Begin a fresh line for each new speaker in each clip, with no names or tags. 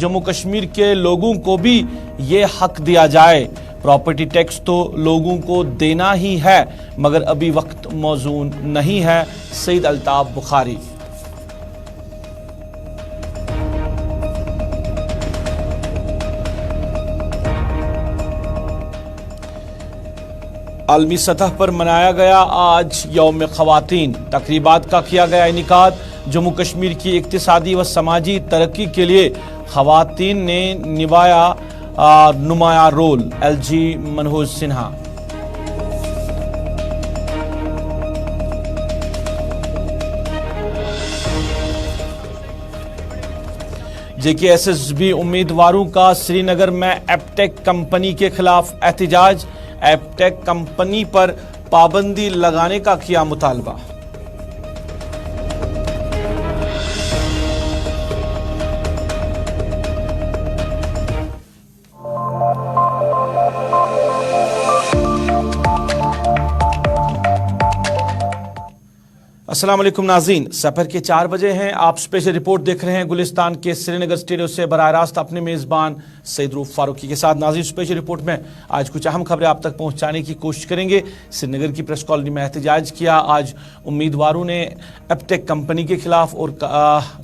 जम्मू कश्मीर के लोगों को भी ये हक दिया जाए। प्रॉपर्टी टैक्स तो लोगों को देना ही है मगर अभी वक्त मौजूद नहीं है। सईद अल्ताफ बुखारी। आलमी सतह पर मनाया गया आज यौम ख़वातीन। तकरीबात का किया गया इनिकाद। जम्मू कश्मीर की इक्तिसादी व समाजी तरक्की के लिए ख़वातीन ने निभाया नुमाया role. LG Manoj Sinha. JKSSB उम्मीदवारों का श्रीनगर में एपटेक कंपनी के खिलाफ एहतजाज। एपटेक कंपनी पर पाबंदी लगाने का किया मुतालबा। अस्सलाम वालेकुम नाज़रीन, सफर के 4 बजे हैं। आप स्पेशल रिपोर्ट देख रहे हैं गुलिस्तान के श्रीनगर स्टूडियो से बराह रास्त अपने मेज़बान सईद रूफ फारूकी के साथ। नाज़रीन, स्पेशल रिपोर्ट में आज कुछ अहम खबरें आप तक पहुंचाने की कोशिश करेंगे। श्रीनगर की प्रेस कॉलोनी में एहतजाज किया। आज उम्मीदवारों ने एपटेक कंपनी के खिलाफ और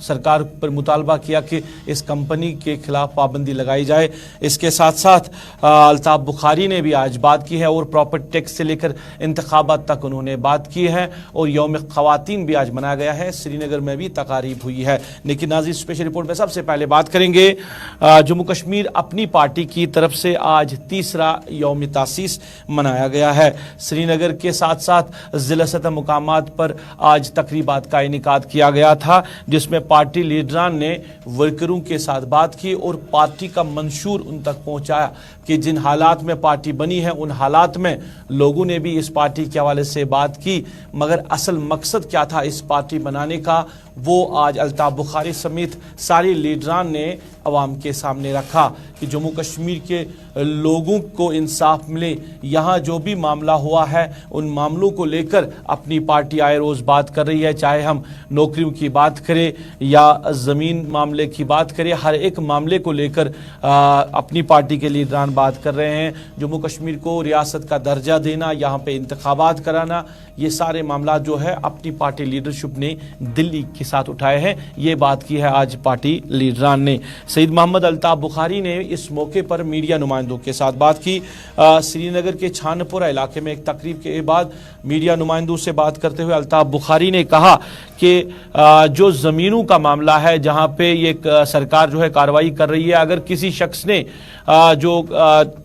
सरकार पर मुतालबा किया कि इस कंपनी के खिलाफ पाबंदी लगाई जाए। इसके साथ साथ अल्ताफ बुखारी ने भी आज बात की है और प्रॉपर्टी टैक्स से लेकर इंतखाबात तक उन्होंने बात की है। और यौम ख़वातीन भी आज मनाया गया है। श्रीनगर में भी तकारीब हुई है। लेकिन नाज़रीन, स्पेशल रिपोर्ट में सबसे पहले बात करेंगे जम्मू कश्मीर अपनी पार्टी की तरफ से आज तीसरा यौम तासीस मनाया गया है। श्रीनगर के साथ साथ जिला सतह मुकामात पर आज तकरीबात का इनिकाद किया गया था जिसमें पार्टी लीडरान ने वर्करों के साथ बात की और पार्टी का मंशूर उन तक पहुंचाया कि जिन हालात में पार्टी बनी है उन हालात में लोगों ने भी इस पार्टी के हवाले से बात की मगर असल मकसद क्या था इस पार्टी बनाने का, वो आज अल्ताफ बुखारी समेत सारे लीडरान ने अवाम के सामने रखा कि जम्मू कश्मीर के लोगों को इंसाफ मिले। यहाँ जो भी मामला हुआ है उन मामलों को लेकर अपनी पार्टी आए रोज़ बात कर रही है, चाहे हम नौकरियों की बात करें या ज़मीन मामले की बात करें, हर एक मामले को लेकर अपनी पार्टी के लीडरान बात कर रहे हैं। जम्मू कश्मीर को रियासत का दर्जा देना, यहाँ पे इंतखाबात कराना, ये सारे मामला जो है अपनी पार्टी लीडरशिप ने दिल्ली के साथ उठाए हैं। ये बात की है आज पार्टी लीडरान ने। सईद मोहम्मद अल्ताफ बुखारी ने इस मौके पर मीडिया नुमाइंदों के साथ बात की। श्रीनगर के छानपुरा इलाके में एक तकरीब के बाद मीडिया नुमाइंदों से बात करते हुए अल्ताफ बुखारी ने कहा कि जो ज़मीनों का मामला है जहाँ पे ये सरकार जो है कार्रवाई कर रही है, अगर किसी शख्स ने जो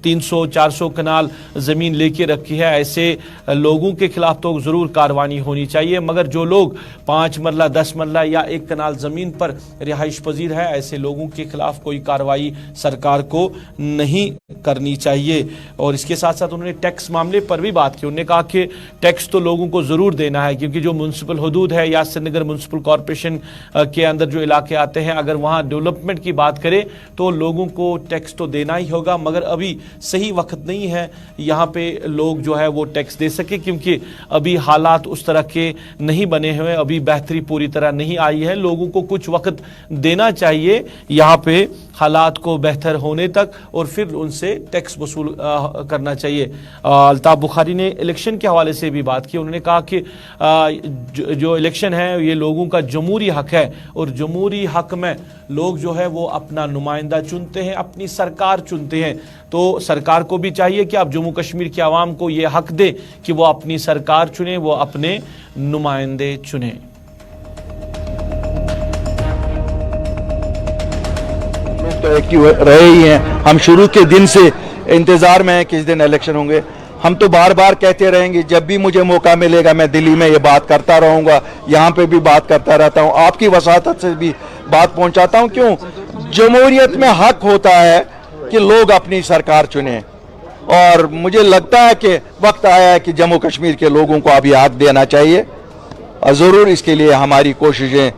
300-400 कनाल ज़मीन लेके रखी है ऐसे लोगों के खिलाफ तो ज़रूर कार्रवाई होनी चाहिए, मगर जो लोग 5 मरला 10 मरला या 1 कनाल ज़मीन पर रिहाइश पजीर है ऐसे लोगों के खिलाफ कोई कार्रवाई सरकार को नहीं करनी चाहिए। और इसके साथ साथ उन्होंने टैक्स मामले पर भी बात की। उन्होंने कहा कि टैक्स तो लोगों को ज़रूर देना है क्योंकि जो म्यूनसिपल हदूद है या श्रीनगर म्यूनसिपल कॉरपोरेशन के अंदर जो इलाके आते हैं, अगर वहाँ डेवलपमेंट की बात करें तो लोगों को टैक्स तो देना ही होगा मगर अभी सही वक्त नहीं है यहाँ पे लोग जो है वो टैक्स दे सके क्योंकि अभी हालात उस तरह के नहीं बने हुए, अभी बेहतरी पूरी तरह नहीं आई है। लोगों को कुछ वक्त देना चाहिए यहाँ पे हालात को बेहतर होने तक और फिर उनसे टैक्स वसूल करना चाहिए। अल्ताफ बुखारी ने इलेक्शन के हवाले से भी बात की। उन्होंने कहा कि जो इलेक्शन है ये लोगों का जमहूरी हक है और जमहूरी हक में लोग जो है वो अपना नुमाइंदा चुनते हैं, अपनी सरकार चुनते हैं। तो सरकार को भी चाहिए कि आप जम्मू कश्मीर के आवाम को ये हक दे कि वो अपनी सरकार चुने, वो अपने नुमाइंदे चुने।
तो एक्टिव रहे ही हैं। हम शुरू के दिन से इंतजार में हैं किस दिन इलेक्शन होंगे। हम तो बार बार कहते रहेंगे, जब भी मुझे मौका मिलेगा मैं दिल्ली में ये बात करता रहूंगा, यहाँ पे भी बात करता रहता हूँ, आपकी वसातत से भी बात पहुंचाता हूँ। क्यों? जमहूरियत में हक होता है कि लोग अपनी सरकार चुने और मुझे लगता है कि वक्त आया है कि जम्मू कश्मीर के लोगों को अभी हक देना चाहिए और ज़रूर इसके लिए हमारी कोशिशें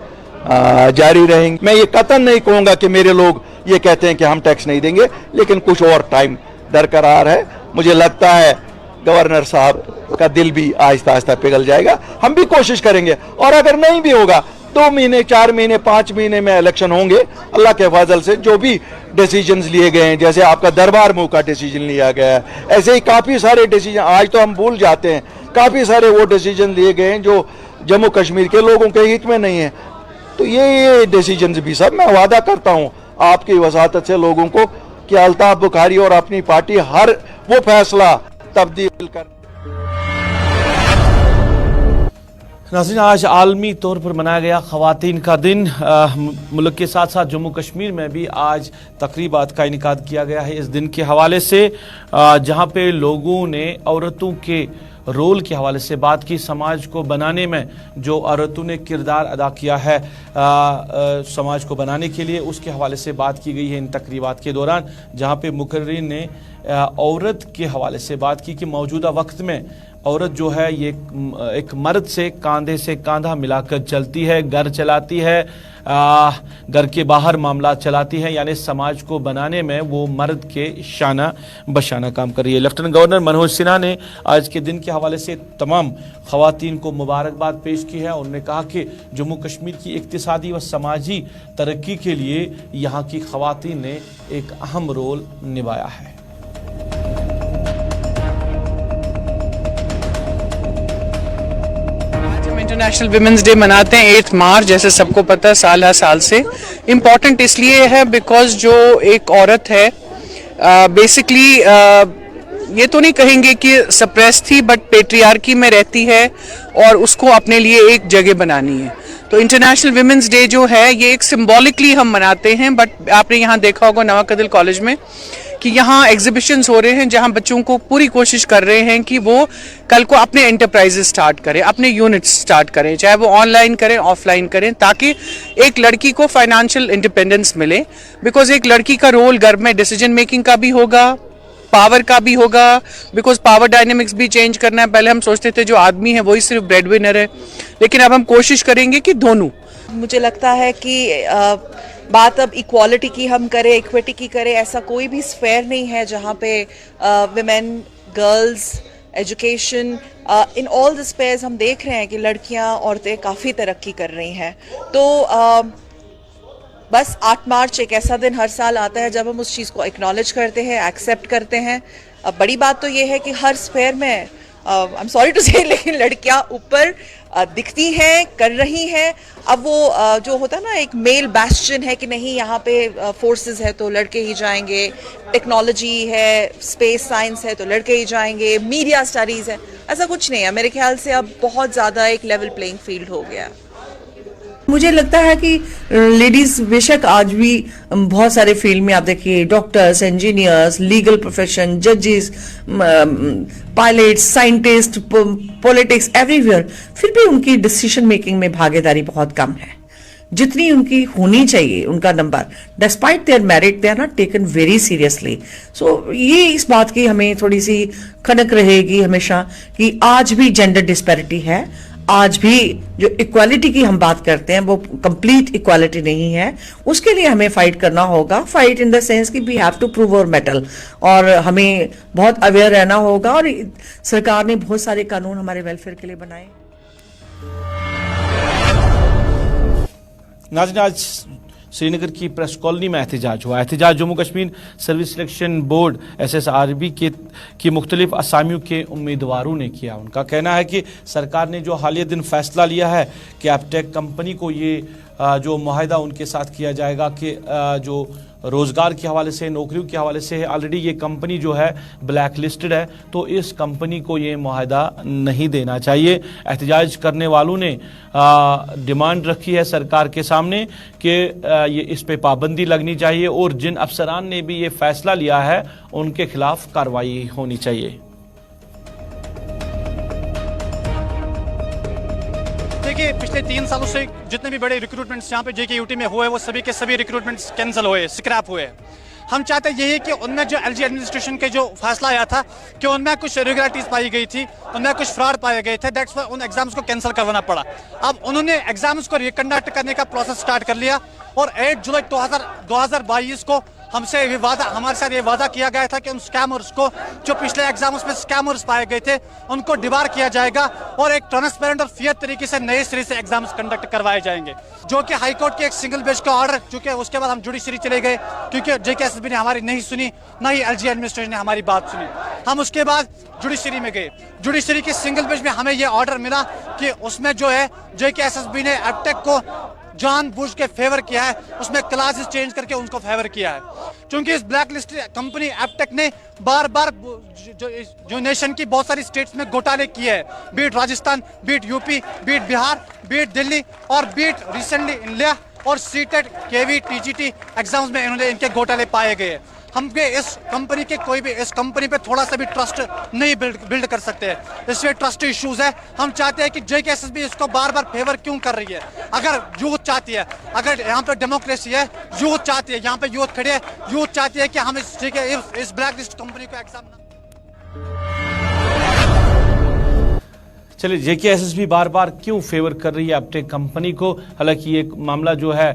जारी रहेंगी। मैं ये कतई नहीं कहूँगा कि मेरे लोग ये कहते हैं कि हम टैक्स नहीं देंगे, लेकिन कुछ और टाइम दरकार है। मुझे लगता है गवर्नर साहब का दिल भी आहिस्ता आहिस्ता पिघल जाएगा। हम भी कोशिश करेंगे और अगर नहीं भी होगा 2 महीने 4 महीने 5 महीने में इलेक्शन होंगे अल्लाह के फजल से। जो भी डिसीजंस लिए गए हैं, जैसे आपका दरबार मुंह का डिसीजन लिया गया है, ऐसे ही काफ़ी सारे डिसीजन आज तो हम भूल जाते हैं, काफ़ी सारे वो डिसीजन लिए गए हैं जो जम्मू कश्मीर के लोगों के हित में नहीं है। तो ये डिसीजंस भी सब मैं वादा करता हूँ आपकी वसातत से लोगों को कि अल्ताफ बुखारी और अपनी पार्टी हर वो फैसला तब्दील कर।
नाज़रीन, आज आलमी तौर पर मनाया गया ख़वातीन का दिन। मुल्क के साथ साथ जम्मू कश्मीर में भी आज तकरीबात का इनेकाद किया गया है इस दिन के हवाले से, जहाँ पे लोगों ने औरतों के रोल के हवाले से बात की, समाज को बनाने में जो औरतों ने किरदार अदा किया है समाज को बनाने के लिए, उसके हवाले से बात की गई है इन तकरीबात के दौरान, जहाँ पे मुकर्रिर ने औरत के हवाले से बात की कि मौजूदा वक्त में औरत जो है ये एक मर्द से कांधा मिलाकर चलती है, घर चलाती है, घर के बाहर मामला चलाती है, यानी समाज को बनाने में वो मर्द के शाना बशाना काम कर रही है। लेफ्टिनेंट गवर्नर मनोज सिन्हा ने आज के दिन के हवाले से तमाम ख़वातीन को मुबारकबाद पेश की है। उन्होंने कहा कि जम्मू कश्मीर की इक्तिसादी व समाजी तरक्की के लिए यहाँ की ख़वातीन ने एक अहम रोल निभाया है।
इंटरनेशनल विमेंस डे मनाते हैं 8 मार्च, जैसे सबको पता है साल हर साल से। इम्पॉर्टेंट इसलिए है बिकॉज जो एक औरत है बेसिकली ये तो नहीं कहेंगे कि सप्रेस थी, बट पेट्रियार्की में रहती है और उसको अपने लिए एक जगह बनानी है। तो इंटरनेशनल विमेंस डे जो है ये एक सिंबॉलिकली हम मनाते हैं, बट आपने यहाँ देखा होगा नवाकदिल कॉलेज में कि यहाँ एग्जीबिशंस हो रहे हैं जहाँ बच्चों को पूरी कोशिश कर रहे हैं कि वो कल को अपने एंटरप्राइजेस स्टार्ट करें, अपने यूनिट्स स्टार्ट करें, चाहे वो ऑनलाइन करें ऑफलाइन करें, ताकि एक लड़की को फाइनेंशियल इंडिपेंडेंस मिले। बिकॉज एक लड़की का रोल घर में डिसीजन मेकिंग का भी होगा, पावर का भी होगा, बिकॉज पावर डायनेमिक्स भी चेंज करना है। पहले हम सोचते थे जो आदमी है वही सिर्फ ब्रेड विनर है, लेकिन अब हम कोशिश करेंगे कि दोनों।
मुझे लगता है कि बात अब इक्वालिटी की हम करें, इक्विटी की करें, ऐसा कोई भी स्फेयर नहीं है जहाँ पे women, girls, education, in all the spheres हम देख रहे हैं कि लड़कियाँ, औरतें काफ़ी तरक्की कर रही हैं। तो बस 8 मार्च एक ऐसा दिन हर साल आता है जब हम उस चीज़ को एक्नॉलेज करते हैं, एक्सेप्ट करते हैं। अब बड़ी बात तो ये है कि हर स्फेयर में आई एम सॉरी टू से, लेकिन लड़कियां ऊपर दिखती हैं, कर रही हैं। अब वो जो होता है ना एक मेल बैस्टियन है कि नहीं यहाँ पे फोर्सेस है तो लड़के ही जाएंगे, टेक्नोलॉजी है, स्पेस साइंस है तो लड़के ही जाएंगे, मीडिया स्टडीज़ है, ऐसा कुछ नहीं है। मेरे ख्याल से अब बहुत ज़्यादा एक लेवल प्लेइंग फील्ड हो गया।
मुझे लगता है कि लेडीज बेशक आज भी बहुत सारे फील्ड में आप देखिए, डॉक्टर्स, इंजीनियर्स, लीगल प्रोफेशन, जजेस, पायलट्स, साइंटिस्ट, पॉलिटिक्स, एवरीवेयर, फिर भी उनकी डिसीजन मेकिंग में भागीदारी बहुत कम है जितनी उनकी होनी चाहिए। उनका number despite their merit they are not taken very seriously. So ये इस बात की हमें थोड़ी सी खनक रहेगी हमेशा कि आज भी जेंडर डिस्पैरिटी है, आज भी जो इक्वालिटी की हम बात करते हैं वो कंप्लीट इक्वालिटी नहीं है। उसके लिए हमें फाइट करना होगा, फाइट इन द सेंस कि we have to prove our mettle, और हमें बहुत अवेयर रहना होगा। और सरकार ने बहुत सारे कानून हमारे वेलफेयर के लिए बनाए।
नाज़रीन, आज श्रीनगर की प्रेस कॉलोनी में एहतजाज हुआ। एहतजाज Jammu Kashmir service selection board SSRB की मुख्तलिफ असामियों के उम्मीदवारों ने किया। उनका कहना है कि सरकार ने जो हालिया दिन फैसला लिया है कि एपटेक कंपनी को ये जो मुआहदा उनके साथ किया जाएगा कि जो रोज़गार के हवाले से, नौकरियों के हवाले से, ऑलरेडी ये कंपनी जो है ब्लैक लिस्टेड है, तो इस कंपनी को ये मुआहदा नहीं देना चाहिए। एहतजाज करने वालों ने डिमांड रखी है सरकार के सामने कि ये इस पे पाबंदी लगनी चाहिए और जिन अफसरान ने भी ये फैसला लिया है उनके खिलाफ कार्रवाई होनी चाहिए।
देखिए, पिछले 3 सालों से जितने भी बड़े रिक्रूटमेंट्स यहाँ पे JKUT में हुए वो सभी के सभी रिक्रूटमेंट्स कैंसिल हुए, स्क्रैप हुए। हम चाहते यही कि उनमें जो LG एडमिनिस्ट्रेशन के जो फैसला आया था कि उनमें कुछ इरेगुलरिटीज पाई गई थी, उनमें कुछ फ्रॉड पाए गए थे, दैट्स व्हाई उन एग्जाम्स को कैंसिल करवाना पड़ा। अब उन्होंने एग्जाम्स को रिकंडक्ट करने का प्रोसेस स्टार्ट कर लिया और 8 जुलाई 2022 को हमसे ये वादा, हमारे साथ ये वादा किया गया था कि उन स्कैमर्स को, जो पिछले एग्जाम्स में स्कैमर्स पाए गए थे, उनको डिबार किया जाएगा और एक ट्रांसपेरेंट और फेयर तरीके से नए सिरे से एग्जाम्स कंडक्ट करवाए जाएंगे। जो कि हाई कोर्ट के एक सिंगल बेंच का ऑर्डर, चूंकि उसके बाद हम जुडिशरी चले गए क्योंकि JKSSB ने हमारी नहीं सुनी, ना ही LG एडमिनिस्ट्रेशन ने हमारी बात सुनी। हम उसके बाद जुडिशरी में गए। जुडिशरी के सिंगल बेंच में हमें यह ऑर्डर मिला कि उसमें जो है JKSSB ने एप्टेक को जानबूझ के फेवर किया है, उसमें क्लासेस चेंज करके उनको फेवर किया है। क्योंकि इस ब्लैक लिस्ट कंपनी एप्टेक ने बार बार जो नेशन की बहुत सारी स्टेट्स में घोटाले किए हैं, beat Rajasthan, beat UP, beat Bihar, beat Delhi और बीट रिसेंटली इंडिया और सीटेट, केवी, TGT एग्जाम्स में इन्होंने इनके घोटाले पाए गए हैं। हम इस कंपनी के कोई भी इस कंपनी पे थोड़ा सा भी ट्रस्ट नहीं बिल्ड कर सकते हैं। इसमें ट्रस्ट इश्यूज है। हम चाहते हैं कि JKSSB इसको बार बार फेवर क्यों कर रही है। अगर यूथ चाहती है, अगर यहाँ पे डेमोक्रेसी है, यूथ चाहती है, यहाँ पे यूथ खड़े है, यूथ चाहती है कि हम इस ब्लैक लिस्ट कंपनी को एग्जाम ना।
चलिए, JKSSB बार बार क्यों फेवर कर रही है एप्टेक कंपनी को। हालांकि ये मामला जो है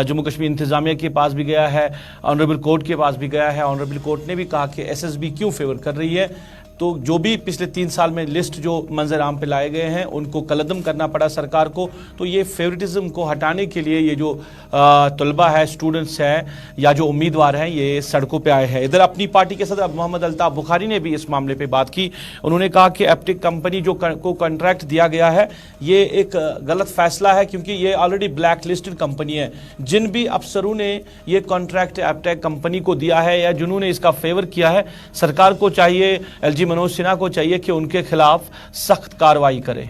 जम्मू कश्मीर इंतजामिया के पास भी गया है, ऑनरेबल कोर्ट के पास भी गया है। ऑनरेबल कोर्ट ने भी कहा कि SSB क्यों फेवर कर रही है। तो जो भी पिछले 3 साल में लिस्ट जो मंजर आम पे लाए गए हैं उनको कलदम करना पड़ा सरकार को। तो ये फेवरेटिज्म को हटाने के लिए ये जो तलबा है, स्टूडेंट्स हैं या जो उम्मीदवार हैं, ये सड़कों पे आए हैं। इधर अपनी पार्टी के सदर मोहम्मद अल्ताफ बुखारी ने भी इस मामले पे बात की। उन्होंने कहा कि एप्टेक कंपनी जो को कॉन्ट्रैक्ट दिया गया है ये एक गलत फैसला है, क्योंकि ये ऑलरेडी ब्लैक लिस्टेड कंपनी है। जिन भी अफसरों ने ये कॉन्ट्रैक्ट एप्टेक कंपनी को दिया है या जिन्होंने इसका फेवर किया है, सरकार को चाहिए, LG मनोज सिन्हा को चाहिए कि उनके खिलाफ सख्त कार्रवाई करे।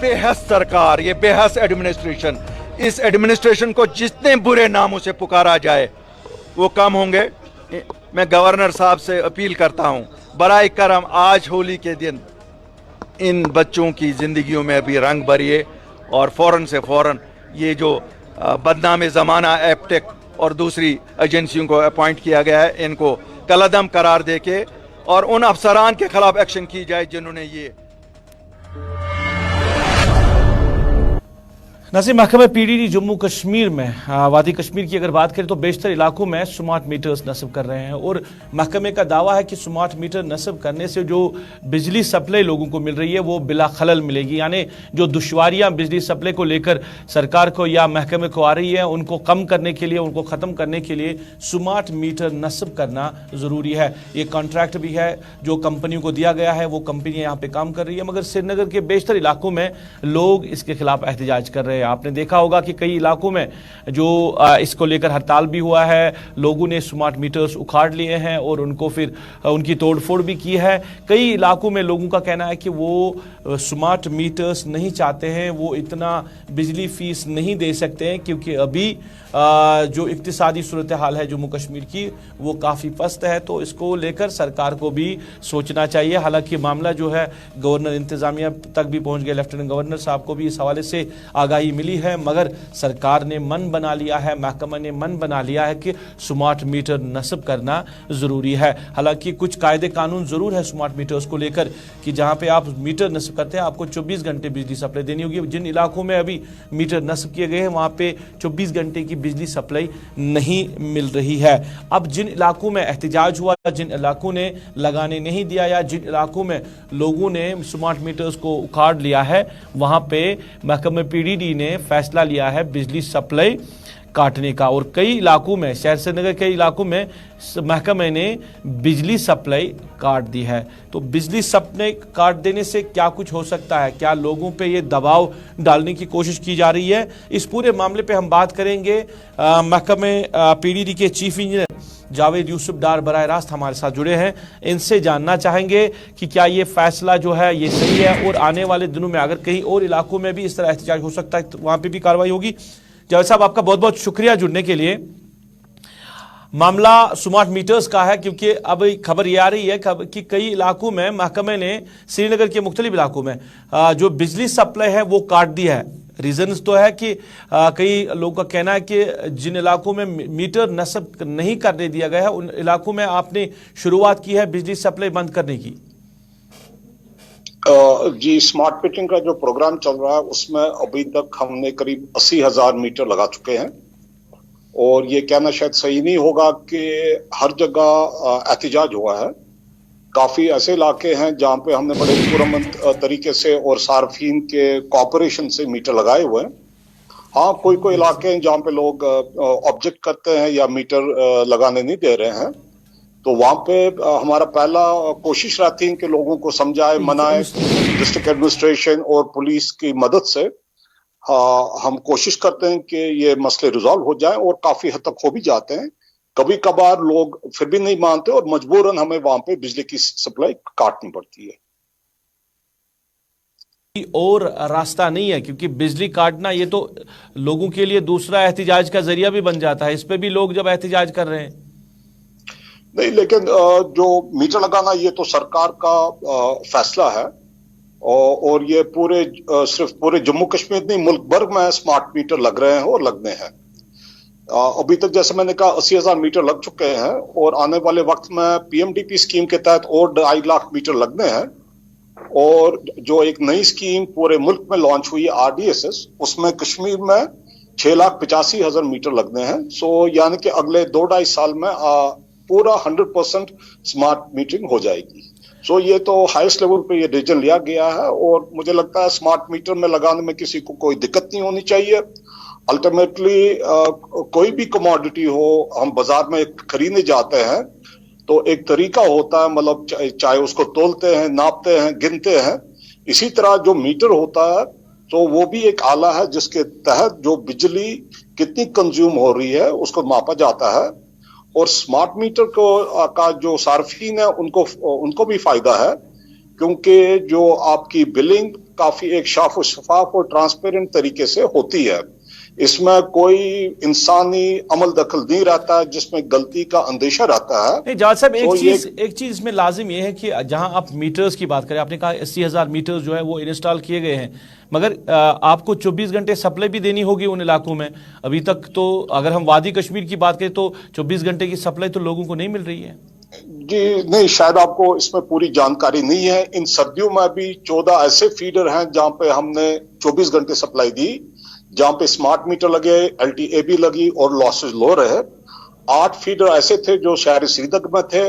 बेहस सरकार, ये बेहस एडमिनिस्ट्रेशन, इस एडमिनिस्ट्रेशन को जितने बुरे नामों से पुकारा जाए वो कम होंगे। मैं गवर्नर साहब से अपील करता हूं, बराए करम आज होली के दिन इन बच्चों की जिंदगियों में अभी रंग भरिए और फौरन से फौरन ये जो बदनाम ज़माना एप्टेक और दूसरी एजेंसियों को अपॉइंट किया गया है, इनको कलदम करार देके और उन अफसरान के खिलाफ एक्शन की जाए जिन्होंने ये।
नाज़रीन, महकमा PDD जम्मू कश्मीर में वादी कश्मीर की अगर बात करें तो बेशतर इलाकों में स्मार्ट मीटर्स नस्ब कर रहे हैं और महकमे का दावा है कि स्मार्ट मीटर नस्ब करने से जो बिजली सप्लाई लोगों को मिल रही है वो बिला खलल मिलेगी। यानी जो दुश्वारियां बिजली सप्लाई को लेकर सरकार को या महकमे को आ रही है उनको कम करने के लिए, उनको ख़त्म करने के लिए स्मार्ट मीटर नस्ब करना ज़रूरी है। ये कॉन्ट्रैक्ट भी है जो कंपनियों को दिया गया है, वो कंपनियाँ यहाँ पर काम कर रही है, मगर श्रीनगर के बेशतर इलाकों में लोग इसके खिलाफ एहतजाज कर रहे हैं। आपने देखा होगा कि कई इलाकों में जो इसको लेकर हड़ताल भी हुआ है, लोगों ने स्मार्ट मीटर्स उखाड़ लिए हैं और उनको फिर उनकी तोड़फोड़ भी की है। कई इलाकों में लोगों का कहना है कि वो स्मार्ट मीटर्स नहीं चाहते हैं, वो इतना बिजली फीस नहीं दे सकते हैं क्योंकि अभी जो इक्तिसादी सूरत हाल है जम्मू कश्मीर की वो काफ़ी पस्त है। तो इसको लेकर सरकार को भी सोचना चाहिए। हालांकि मामला जो है गवर्नर इंतजामिया तक भी पहुंच गया, लेफ्टिनेंट गवर्नर साहब को भी इस हवाले से आगाही मिली है, मगर सरकार ने मन बना लिया है, महकमा ने मन बना लिया है कि स्मार्ट मीटर नस्ब करना ज़रूरी है। हालांकि कुछ कायदे कानून ज़रूर है स्मार्ट मीटर्स को लेकर कि जहाँ पे आप मीटर नस्ब करते हैं आपको 24 घंटे बिजली सप्लाई देनी होगी। जिन इलाकों में अभी मीटर नस्ब किए गए हैं वहाँ पे 24 घंटे की बिजली सप्लाई नहीं मिल रही है। अब जिन इलाकों में एहतजाज हुआ, जिन इलाकों ने लगाने नहीं दिया या जिन इलाकों में लोगों ने स्मार्ट मीटर्स को उखाड़ लिया है, वहाँ पे महकमा PDD ने फैसला लिया है बिजली सप्लाई काटने का। और कई इलाकों में, शहर श्रीनगर के इलाकों में महकमे ने बिजली सप्लाई काट दी है। तो बिजली सप्लाई काट देने से क्या कुछ हो सकता है, क्या लोगों पे ये दबाव डालने की कोशिश की जा रही है, इस पूरे मामले पे हम बात करेंगे। महकमे PDD के चीफ इंजीनियर जावेद यूसुफ डार बराह रास्त हमारे साथ जुड़े हैं। इनसे जानना चाहेंगे कि क्या ये फैसला जो है ये सही है और आने वाले दिनों में अगर कहीं और इलाकों में भी इस तरह एहतजाज हो सकता है तो वहां पे भी कार्रवाई होगी। जावेद साहब, आपका बहुत बहुत शुक्रिया जुड़ने के लिए। मामला स्मार्ट मीटर्स का है क्योंकि अब खबर ये आ रही है कि कई इलाकों में महकमे ने श्रीनगर के मुख्तलिफ इलाकों में जो बिजली सप्लाई है वो काट दी है। रीजन तो है कि कई लोगों का कहना है कि जिन इलाकों में मीटर नस्ब नहीं करने दिया गया है उन इलाकों में आपने शुरुआत की है बिजली सप्लाई बंद करने की।
जी, स्मार्ट मीटरिंग का जो प्रोग्राम चल रहा है उसमें अभी तक हमने करीब 80,000 मीटर लगा चुके हैं। और ये कहना शायद सही नहीं होगा कि हर जगह एहतिजाज हुआ है। काफी ऐसे इलाके हैं जहां पे हमने बड़े पुरअमन तरीके से और सार्फिन के कोऑपरेशन से मीटर लगाए हुए हैं। हाँ, कोई कोई इलाके हैं जहां पे लोग ऑब्जेक्ट करते हैं या मीटर लगाने नहीं दे रहे हैं, तो वहां पे हमारा पहला कोशिश रहती है कि लोगों को समझाए, मनाए। डिस्ट्रिक्ट एडमिनिस्ट्रेशन और पुलिस की मदद से हम कोशिश करते हैं कि ये मसले रिजॉल्व हो जाएं, और काफी हद तक हो भी जाते हैं। कभी कभार लोग फिर भी नहीं मानते और मजबूरन हमें वहां पे बिजली की सप्लाई काटनी पड़ती है।
और रास्ता नहीं है, क्योंकि बिजली काटना ये तो लोगों के लिए दूसरा एहतिजाज का जरिया भी बन जाता है। इस पे भी लोग जब एहतिजाज कर रहे हैं।
नहीं, लेकिन जो मीटर लगाना ये तो सरकार का फैसला है, और ये सिर्फ पूरे जम्मू कश्मीर नहीं, मुल्क भर में स्मार्ट मीटर लग रहे हैं और लगने हैं। अभी तक जैसे मैंने कहा 80,000 मीटर लग चुके हैं, और आने वाले वक्त में पीएमडीपी स्कीम के तहत और 2.5 लाख मीटर लगने हैं। और जो एक नई स्कीम पूरे मुल्क में लॉन्च हुई है आरडीएसएस, उसमें कश्मीर में 6,85,000 मीटर लगने हैं। सो यानी कि अगले 2-2.5 साल में पूरा 100% स्मार्ट मीटरिंग हो जाएगी। सो ये तो हाईएस्ट लेवल पे ये डिसीजन लिया गया है, और मुझे लगता है स्मार्ट मीटर में लगाने में किसी को कोई दिक्कत नहीं होनी चाहिए। अल्टीमेटली कोई भी कमोडिटी हो, हम बाजार में खरीदने जाते हैं तो एक तरीका होता है, मतलब चाहे उसको तोलते हैं, नापते हैं, गिनते हैं। इसी तरह जो मीटर होता है तो वो भी एक आला है जिसके तहत जो बिजली कितनी कंज्यूम हो रही है उसको मापा जाता है। और स्मार्ट मीटर का जो सार्फिन है उनको भी फायदा है, क्योंकि जो आपकी बिलिंग काफी एक शफाफ और ट्रांसपेरेंट तरीके से होती है। इसमें कोई इंसानी अमल दखल नहीं रहता है जिसमें गलती का अंदेशा रहता है।
नहीं जवाद साहब, एक चीज इसमें लाजिम यह है कि जहां आप मीटर्स की बात करें, आपने कहा 80,000 मीटर्स जो है वो इंस्टॉल किए गए हैं, मगर आपको 24 घंटे सप्लाई भी देनी होगी उन इलाकों में। अभी तक तो अगर हम वादी कश्मीर की बात करें तो 24 घंटे की सप्लाई तो लोगों को नहीं मिल रही है।
जी नहीं, शायद आपको इसमें पूरी जानकारी नहीं है। इन सर्दियों में भी 14 ऐसे फीडर हैं जहां पे हमने 24 घंटे सप्लाई दी, जहां पे स्मार्ट मीटर लगे, LTAB लगी और लॉसेज लो रहे। 8 फीडर ऐसे थे जो शहर श्रीनगर में थे,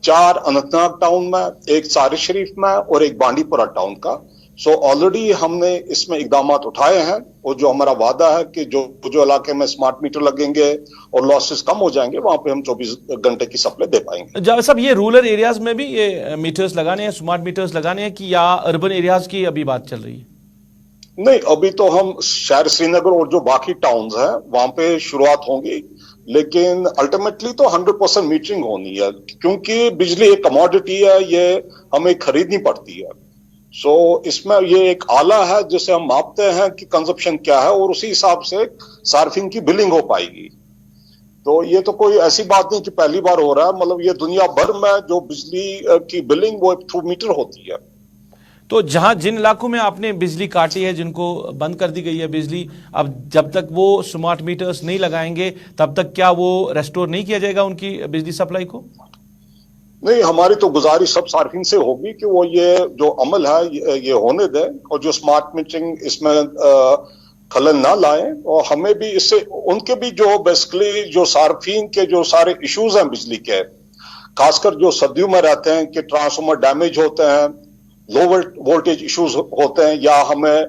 4 अनंतनाग टाउन में, 1 सारिश शरीफ में और 1 बांडीपुरा टाउन का। सो ऑलरेडी हमने इसमें इकदाम उठाए हैं, और जो हमारा वादा है कि जो इलाके में स्मार्ट मीटर लगेंगे और लॉसेस कम हो जाएंगे वहां पे हम 24 घंटे की सप्लाई दे पाएंगे।
जावेद साहब, ये रूरल एरियाज में भी ये मीटर्स लगाने हैं, स्मार्ट मीटर्स लगाने हैं, कि या अर्बन एरियाज की अभी बात चल रही है?
नहीं, अभी तो हम शहर श्रीनगर और जो बाकी टाउन्स हैं वहां पे शुरुआत होंगी, लेकिन अल्टीमेटली तो 100% मीटरिंग होनी है, क्योंकि बिजली एक कमोडिटी है, ये हमें खरीदनी पड़ती है। सो इसमें ये एक आला है जिसे हम मापते हैं कि कंजप्शन क्या है, और उसी हिसाब से सार्फिन की बिलिंग हो पाएगी। तो ये तो कोई ऐसी बात नहीं कि पहली बार हो रहा है, मतलब ये दुनिया भर में जो बिजली की बिलिंग वो थ्रू मीटर होती है।
तो जिन इलाकों में आपने बिजली काटी है, जिनको बंद कर दी गई है बिजली, अब जब तक वो स्मार्ट मीटर्स नहीं लगाएंगे तब तक क्या वो रेस्टोर नहीं किया जाएगा उनकी बिजली सप्लाई को?
नहीं, हमारी तो गुजारिश सब सार्फिन से होगी कि वो ये जो अमल है ये होने दें, और जो स्मार्ट मीटरिंग इसमें खलल ना लाएं। और हमें भी इससे उनके भी जो बेसिकली जो सार्फिन के जो सारे इश्यूज हैं बिजली के, खासकर जो सर्दियों में रहते हैं कि ट्रांसफार्मर डैमेज होते हैं, लो वोल्टेज इश्यूज होते हैं, या हमें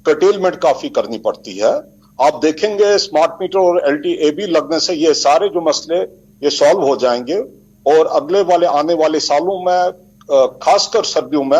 कर्टेलमेंट काफी करनी पड़ती है। आप देखेंगे स्मार्ट मीटर और LTAB लगने से ये सारे जो मसले ये सॉल्व हो जाएंगे, और अगले आने वाले सालों में खासकर सर्दियों में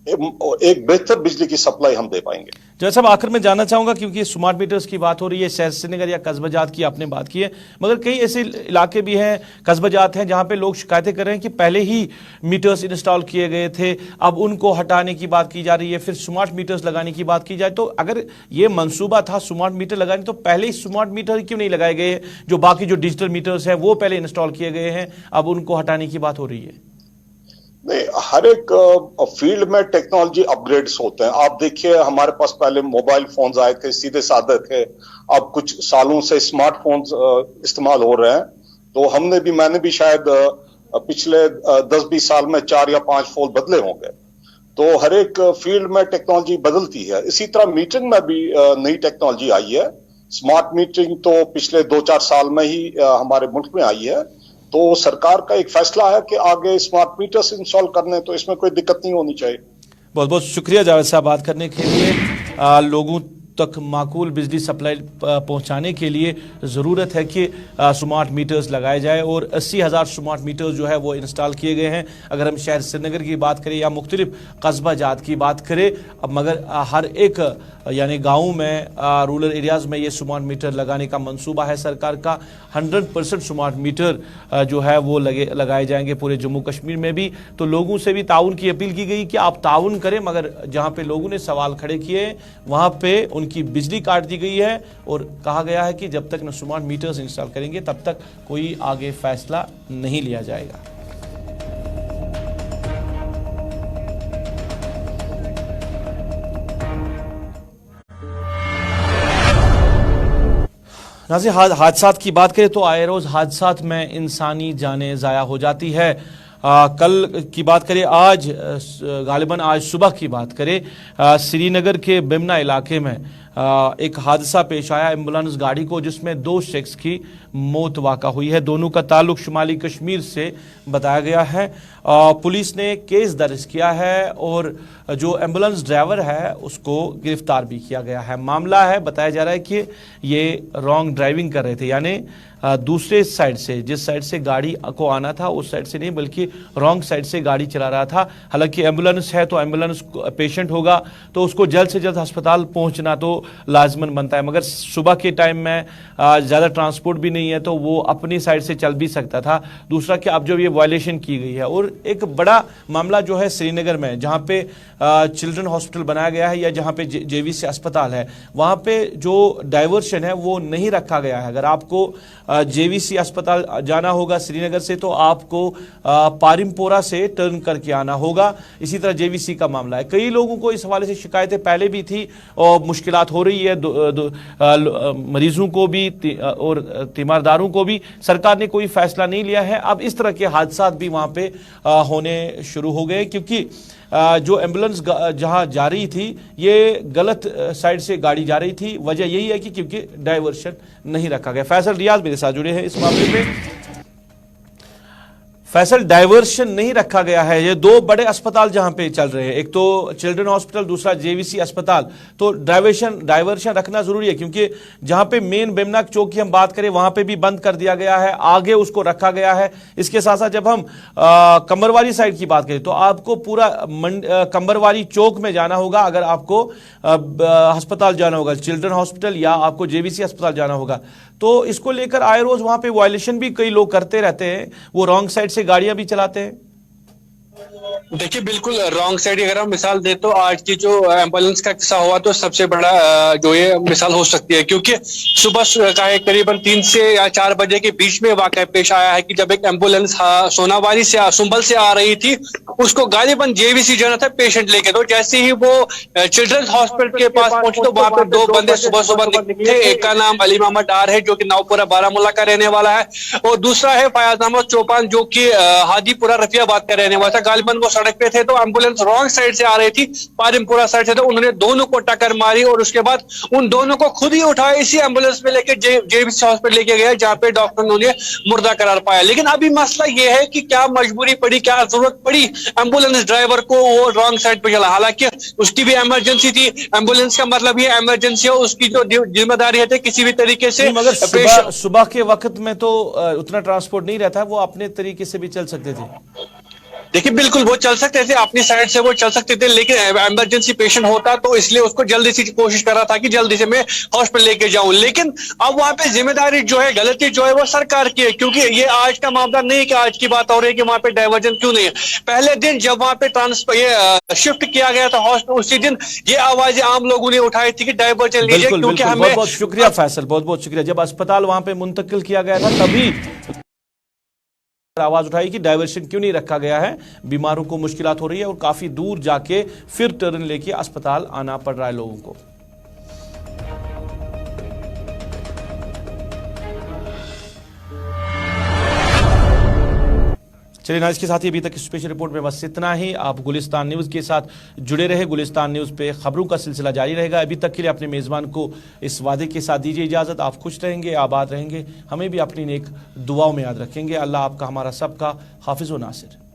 एक बेहतर बिजली की सप्लाई हम दे पाएंगे।
जैसा आखिर में जानना चाहूंगा, क्योंकि स्मार्ट मीटर्स की बात हो रही है, शहर श्रीनगर या कस्बाजात की आपने बात की है, मगर कई ऐसे इलाके भी हैं, कस्बाजात हैं, जहां पे लोग शिकायतें कर रहे हैं कि पहले ही मीटर्स इंस्टॉल किए गए थे, अब उनको हटाने की बात की जा रही है, फिर स्मार्ट मीटर्स लगाने की बात की जाए। तो अगर ये मंसूबा था स्मार्ट मीटर लगाने, तो पहले ही स्मार्ट मीटर क्यों नहीं लगाए गए? जो बाकी जो डिजिटल मीटर्स हैं वो पहले इंस्टॉल किए गए हैं, अब उनको हटाने की बात हो रही है।
नहीं, हर एक फील्ड में टेक्नोलॉजी अपग्रेड्स होते हैं। आप देखिए, हमारे पास पहले मोबाइल फोन्स आए थे, सीधे साधे थे, अब कुछ सालों से स्मार्टफोन्स इस्तेमाल हो रहे हैं। तो मैंने भी शायद पिछले 10-20 साल में 4 या 5 फोन बदले होंगे। तो हर एक फील्ड में टेक्नोलॉजी बदलती है। इसी तरह मीटरिंग में भी नई टेक्नोलॉजी आई है। स्मार्ट मीटरिंग तो पिछले 2-4 साल में ही हमारे मुल्क में आई है। तो सरकार का एक फैसला है कि आगे स्मार्ट मीटर्स इंस्टॉल करने, तो इसमें कोई दिक्कत नहीं होनी चाहिए।
बहुत बहुत शुक्रिया जावेद साहब बात करने के लिए। लोगों तक माकूल बिजली सप्लाई पहुंचाने के लिए ज़रूरत है कि स्मार्ट मीटर्स लगाए जाए और 80,000 स्मार्ट मीटर्स जो है वो इंस्टॉल किए गए हैं। अगर हम शहर श्रीनगर की बात करें या मुख्तलिफ कस्बा जात की बात करें, अब मगर हर एक यानी गाँव में रूरल एरियाज़ में ये स्मार्ट मीटर लगाने का मंसूबा है सरकार का। 100% स्मार्ट मीटर जो है वो लगाए जाएंगे पूरे जम्मू कश्मीर में भी। तो लोगों से भी ताउन की अपील की गई कि आप ताउन करें, मगर जहाँ पे लोगों ने सवाल खड़े किए वहाँ पे की बिजली काट दी गई है और कहा गया है कि जब तक न स्मार्ट मीटर्स इंस्टॉल करेंगे तब तक कोई आगे फैसला नहीं लिया जाएगा। नाज़रीन, हादसात की बात करें तो आए रोज हादसात में इंसानी जानें ज़ाया हो जाती है। कल की बात करें, आज गालिबन आज सुबह की बात करें, श्रीनगर के बिमना इलाके में एक हादसा पेश आया एम्बुलेंस गाड़ी को, जिसमें 2 शख्स की मौत वाक़ा हुई है। दोनों का ताल्लुक शुमाली कश्मीर से बताया गया है। पुलिस ने केस दर्ज किया है और जो एम्बुलेंस ड्राइवर है उसको गिरफ्तार भी किया गया है। मामला है, बताया जा रहा है कि ये रॉन्ग ड्राइविंग कर रहे थे, यानी दूसरे साइड से, जिस साइड से गाड़ी को आना था उस साइड से नहीं बल्कि रॉन्ग साइड से गाड़ी चला रहा था। हालांकि एम्बुलेंस है तो एम्बुलेंस पेशेंट होगा तो उसको जल्द से जल्द अस्पताल पहुंचना तो लाजमन बनता है, मगर सुबह के टाइम में ज़्यादा ट्रांसपोर्ट भी नहीं है तो वो अपनी साइड से चल भी सकता था। दूसरा कि अब जो ये वायलेशन की गई है, और एक बड़ा मामला जो है श्रीनगर में जहाँ पे चिल्ड्रन हॉस्पिटल बनाया गया है या जहाँ पे JVC अस्पताल है, वहाँ पे जो डाइवर्शन है वो नहीं रखा गया है। अगर आपको JVC अस्पताल जाना होगा श्रीनगर से तो आपको पारिमपोरा से टर्न करके आना होगा। इसी तरह JVC का मामला है। कई लोगों को इस हवाले से शिकायतें पहले भी थी और मुश्किलात हो रही है मरीजों को भी और तीमारदारों को भी। सरकार ने कोई फैसला नहीं लिया है। अब इस तरह के हादसात भी वहाँ पे होने शुरू हो गए, क्योंकि जो एम्बुलेंस जहां जा रही थी ये गलत साइड से गाड़ी जा रही थी। वजह यही है कि क्योंकि डाइवर्शन नहीं रखा गया। फैसल रियाज मेरे साथ जुड़े हैं इस मामले में। फैसल, डाइवर्शन नहीं रखा गया है। ये 2 बड़े अस्पताल जहां पे चल रहे हैं, एक तो चिल्ड्रन हॉस्पिटल, दूसरा JVC अस्पताल, तो डाइवर्शन रखना जरूरी है, क्योंकि जहां पे मेन बेमना चौक की हम बात करें वहां पे भी बंद कर दिया गया है, आगे उसको रखा गया है। इसके साथ साथ जब हम कंबरवाली साइड की बात करें तो आपको पूरा कंबरवाली चौक में जाना होगा अगर आपको अस्पताल जाना होगा, चिल्ड्रन हॉस्पिटल या आपको JVC अस्पताल जाना होगा। तो इसको लेकर आए रोज वहां पे वायलेशन भी कई लोग करते रहते हैं, वो रॉन्ग साइड से गाड़ियां भी चलाते हैं।
देखिए, बिल्कुल रॉन्ग साइड अगर हम मिसाल दे तो आज की जो एम्बुलेंस का किस्सा हुआ तो सबसे बड़ा जो ये मिसाल हो सकती है, क्योंकि सुबह का करीबन 3 से या 4 बजे के बीच में वाकया पेश आया है कि जब एक एम्बुलेंस सोनावारी से सुंबल से आ रही थी, उसको गालिबन JVC जाना था पेशेंट लेके। तो जैसे ही वो चिल्ड्रंस हॉस्पिटल के पास पहुंची तो वहां पे 2 बंदे सुबह निकले। एक का नाम अली मोहम्मद डार है जो कि नावपुरा बारामूला का रहने वाला है, और दूसरा है फयाज अहमद चौपान जो कि हाजीपुरा रफियाबाद का रहने वाला था। गालिबन वो सड़क पे थे तो एम्बुलेंस रॉन्ग साइड से आ रही थी, पारिमपुरा साइड से, तो उन्होंने दोनों को टक्कर मारी और उसके बाद उन दोनों को खुद ही उठाया इसी एम्बुलेंस में लेके JVC हॉस्पिटल लेके गया, जहां पे डॉक्टर ने उन्हें मुर्दा करार पाया। लेकिन अभी मसला ये है कि क्या मजबूरी पड़ी, क्या जरूरत पड़ी एम्बुलेंस ड्राइवर को वो रॉन्ग साइड पे चला, हालांकि उसकी भी इमरजेंसी थी। एम्बुलेंस का मतलब ये इमरजेंसी हो, उसकी जो जिम्मेदारी है किसी भी तरीके से।
मगर सुबह के वक्त में तो उतना ट्रांसपोर्ट नहीं रहता, वो अपने तरीके से भी चल सकते थे।
देखिए, बिल्कुल वो चल सकते थे, अपनी साइड से वो चल सकते थे, लेकिन इमरजेंसी पेशेंट होता तो इसलिए उसको जल्दी से कोशिश कर रहा था कि जल्दी से मैं हॉस्पिटल लेके जाऊं। लेकिन अब वहां पे जिम्मेदारी जो है, गलती जो है वो सरकार की है, क्योंकि ये आज का मामला नहीं कि आज की बात हो रही है कि वहां पे डाइवर्जन क्यों नहीं है। पहले दिन जब वहां पे शिफ्ट किया गया था हॉस्पिटल, उसी दिन ये आवाजें आम लोगों ने उठाई थी कि डाइवर्जन लीजिए, क्योंकि हमें।
बहुत बहुत शुक्रिया फैसल, बहुत बहुत शुक्रिया। जब अस्पताल वहां पे मुंतकिल किया गया था तभी आवाज उठाई कि डाइवर्शन क्यों नहीं रखा गया है, बीमारों को मुश्किलात हो रही है और काफी दूर जाके फिर टर्न लेके अस्पताल आना पड़ रहा है लोगों को। चलिए ना, इसके साथ ही अभी तक स्पेशल रिपोर्ट में बस इतना ही। आप गुलिस्तान न्यूज़ के साथ जुड़े रहे। गुलिस्तान न्यूज़ पे खबरों का सिलसिला जारी रहेगा। अभी तक के लिए अपने मेज़बान को इस वादे के साथ दीजिए इजाज़त। आप खुश रहेंगे, आबाद रहेंगे, हमें भी अपनी नेक दुआओं में याद रखेंगे। अल्लाह आपका, हमारा सबका हाफिज़ व नासिर।